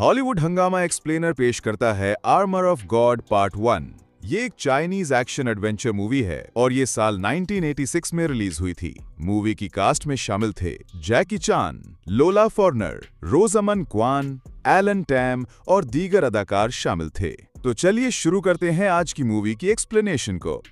Hollywood हंगामा explainer पेश करता है आर्मर ऑफ गॉड पार्ट 1। ये एक चाइनीज एक्शन एडवेंचर मूवी है और ये साल 1986 में रिलीज हुई थी। मूवी की कास्ट में शामिल थे जैकी चान, लोला फॉर्नर, रोजामन क्वान, एलन टैम और दीगर अदाकार शामिल थे। तो चलिए शुरू करते हैं आज की मूवी की एक्सप्लेनेशन को।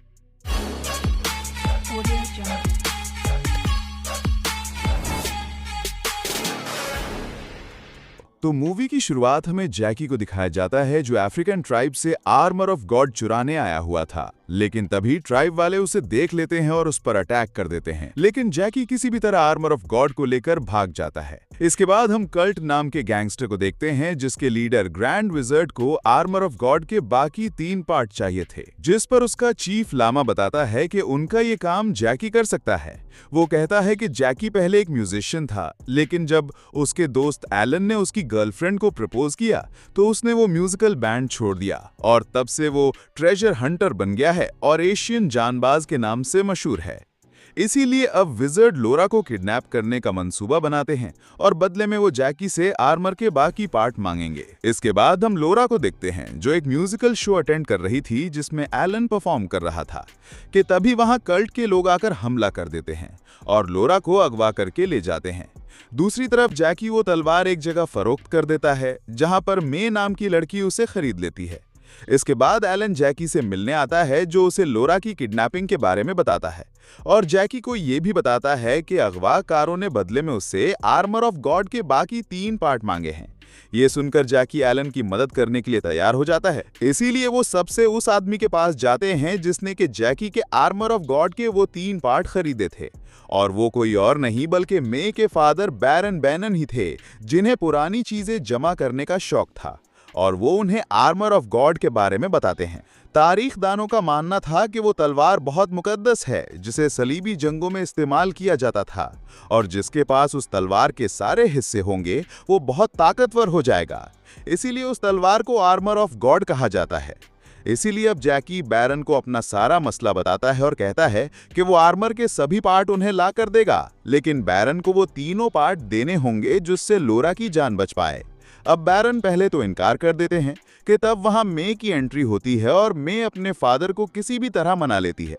तो मूवी की शुरुआत हमें जैकी को दिखाया जाता है जो अफ्रीकन ट्राइब से आर्मर ऑफ गॉड चुराने आया हुआ था, लेकिन तभी ट्राइब वाले उसे देख लेते हैं और उस पर अटैक कर देते हैं। लेकिन जैकी किसी भी तरह आर्मर ऑफ गॉड को लेकर भाग जाता है। इसके बाद हम कल्ट नाम के गैंगस्टर को देखते हैं जिसके लीडर ग्रैंड विजर्ड को आर्मर ऑफ गॉड के बाकी 3 पार्ट चाहिए थे, जिस पर उसका चीफ लामा बताता है कि उनका ये काम जैकी कर सकता है। वो कहता है कि जैकी पहले एक म्यूजिशियन था, लेकिन जब उसके दोस्त एलन ने उसकी गर्लफ्रेंड को प्रपोज किया तो उसने वो म्यूजिकल बैंड छोड़ दिया और तब से वो ट्रेजर हंटर बन गया है और एशियन जानबाज के नाम से मशहूर है। इसीलिए अब विजर्ड लोरा को किडनैप करने का मंसूबा बनाते हैं और बदले में वो जैकी से आर्मर के बाकी पार्ट मांगेंगे। इसके बाद हम लोरा को देखते हैं जो एक म्यूजिकल शो अटेंड कर रही थी जिसमें एलन परफॉर्म कर रहा था कि तभी वहां कल्ट के लोग आकर हमला कर देते हैं और लोरा को अगवा करके ले जाते हैं। दूसरी तरफ जैकी वो तलवार एक जगह फरोख्त कर देता है जहां पर मे नाम की लड़की उसे खरीद लेती है। इसके बाद एलन जैकी से मिलने आता है जो उसे लोरा की किडनैपिंग के बारे में बताता है और जैकी को ये भी बताता है कि अगवाकारों ने बदले में उससे आर्मर ऑफ गॉड के बाकी 3 पार्ट मांगे हैं। ये सुनकर जैकी एलन की मदद करने के लिए तैयार हो जाता है। इसीलिए वो सबसे उस आदमी के पास जाते हैं जिसने कि जैकी के आर्मर ऑफ गॉड के वो 3 पार्ट खरीदे थे, और वो कोई और नहीं बल्कि मे के फादर बैरन बैनन ही थे जिन्हें पुरानी चीजें जमा करने का शौक था और वो उन्हें आर्मर ऑफ गॉड के बारे में बताते हैं। तारीखदानों का मानना था कि वो तलवार बहुत मुकद्दस है जिसे सलीबी जंगों में इस्तेमाल किया जाता था और जिसके पास उस तलवार के सारे हिस्से होंगे वो बहुत ताकतवर हो जाएगा। इसीलिए उस तलवार को आर्मर ऑफ गॉड कहा जाता है। इसीलिए अब जैकी बैरन को अपना सारा मसला बताता है और कहता है कि वो आर्मर के सभी पार्ट उन्हें ला कर देगा, लेकिन बैरन को वो तीनों पार्ट देने होंगे जिससे लोरा की जान बच पाए। अब बैरन पहले तो इनकार कर देते हैं कि तब वहां मे की एंट्री होती है और मे अपने फादर को किसी भी तरह मना लेती है,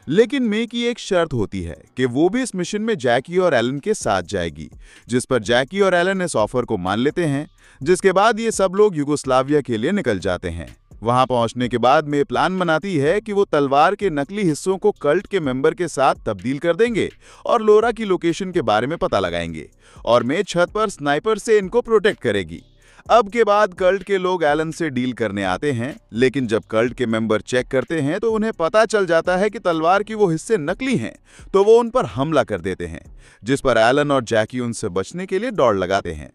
लेकिन मे की एक शर्त होती है कि वो भी इस मिशन में जैकी और एलन के साथ जाएगी, जिस पर जैकी और एलन इस ऑफर को मान लेते हैं। जिसके बाद ये सब लोग युगोस्लाविया के लिए निकल जाते हैं। वहां पहुंचने के बाद मे प्लान बनाती है कि वो तलवार के नकली हिस्सों को कल्ट के मेंबर के साथ तब्दील कर देंगे और लोरा की लोकेशन के बारे में पता लगाएंगे और मे छत पर स्नाइपर से इनको प्रोटेक्ट करेगी। अब के बाद कल्ट के लोग एलन से डील करने आते हैं, लेकिन जब कल्ट के मेंबर चेक करते हैं तो उन्हें पता चल जाता है कि तलवार की वो हिस्से नकली हैं, तो वो उन पर हमला कर देते हैं, जिस पर एलन और जैकी उनसे बचने के लिए दौड़ लगाते हैं।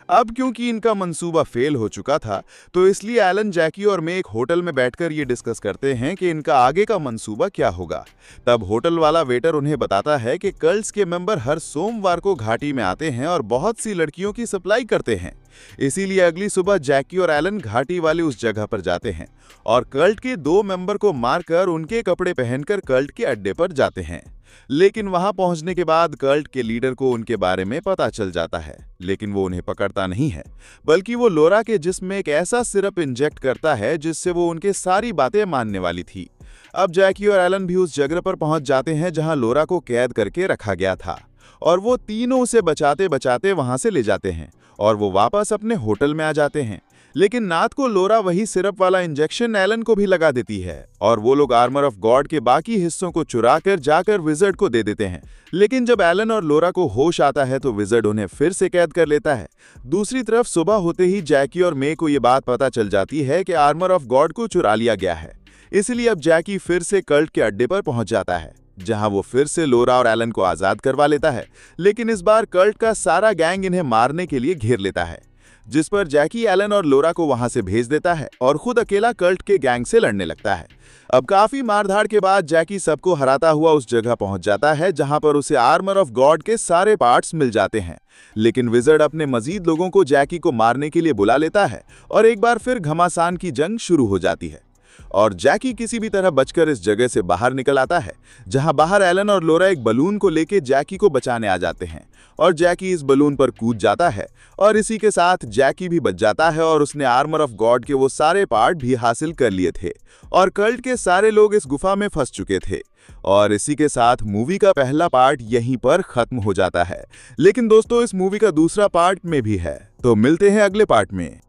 अब क्योंकि इनका मंसूबा फेल हो चुका था तो इसलिए एलन, जैकी और मैं एक होटल में बैठकर ये डिस्कस करते हैं कि इनका आगे का मंसूबा क्या होगा। तब होटल वाला वेटर उन्हें बताता है कि कल्ट्स के मेंबर हर सोमवार को घाटी में आते हैं और बहुत सी लड़कियों की सप्लाई करते हैं। इसीलिए अगली सुबह जैकी और एलन घाटी वाली उस जगह पर जाते हैं और कल्ट के 2 मेंबर को मारकर उनके कपड़े पहनकर कल्ट के अड्डे पर जाते हैं। लेकिन वहां पहुंचने के बाद कल्ट के लीडर को उनके बारे में पता चल जाता है, लेकिन वो उन्हें पकड़ता नहीं है, बल्कि वो लोरा के जिस्म में एक ऐसा सिरप इंजेक्ट करता है जिससे वो उनके सारी बातें मानने वाली थी। अब जैकी और एलन भी उस जगह पर पहुंच जाते हैं जहां लोरा को कैद करके रखा गया था और वो तीनों उसे बचाते बचाते वहां से ले जाते हैं और वो वापस अपने होटल में आ जाते हैं। लेकिन नाथ को लोरा वही सिरप वाला इंजेक्शन एलन को भी लगा देती है और वो लोग आर्मर ऑफ गॉड के बाकी हिस्सों को चुरा कर जाकर विजर्ड को दे देते हैं। लेकिन जब एलन और लोरा को होश आता है तो विजर्ड उन्हें फिर से कैद कर लेता है। दूसरी तरफ सुबह होते ही जैकी और मे को ये बात पता चल जाती है कि आर्मर ऑफ गॉड को चुरा लिया गया है। इसलिए अब जैकी फिर से कल्ट के अड्डे पर पहुंच जाता है जहां वो फिर से लोरा और एलन को आजाद करवा लेता है, लेकिन इस बार कल्ट का सारा गैंग इन्हें मारने के लिए घेर लेता है, जिस पर जैकी एलन और लोरा को वहां से भेज देता है और खुद अकेला कल्ट के गैंग से लड़ने लगता है। अब काफी मारधाड़ के बाद जैकी सबको हराता हुआ उस जगह पहुंच जाता है जहां पर उसे आर्मर ऑफ गॉड के सारे पार्ट्स मिल जाते हैं। लेकिन विजर्ड अपने मजीद लोगों को जैकी को मारने के लिए बुला लेता है और एक बार फिर घमासान की जंग शुरू हो जाती है। और जैकी किसी भी तरह बचकर इस जगह से बाहर निकल आता है, जहां बाहर एलन और लोरा एक बलून को लेके जैकी को बचाने आ जाते हैं और जैकी इस बलून पर कूद जाता है और इसी के साथ जैकी भी बच जाता है और उसने आर्मर ऑफ गॉड के वो सारे पार्ट भी हासिल कर लिए थे और कल्ट के सारे लोग इस गुफा में फंस चुके थे। और इसी के साथ मूवी का पहला पार्ट यहीं पर खत्म हो जाता है। लेकिन दोस्तों, इस मूवी का दूसरा पार्ट में भी है, तो मिलते हैं अगले पार्ट में।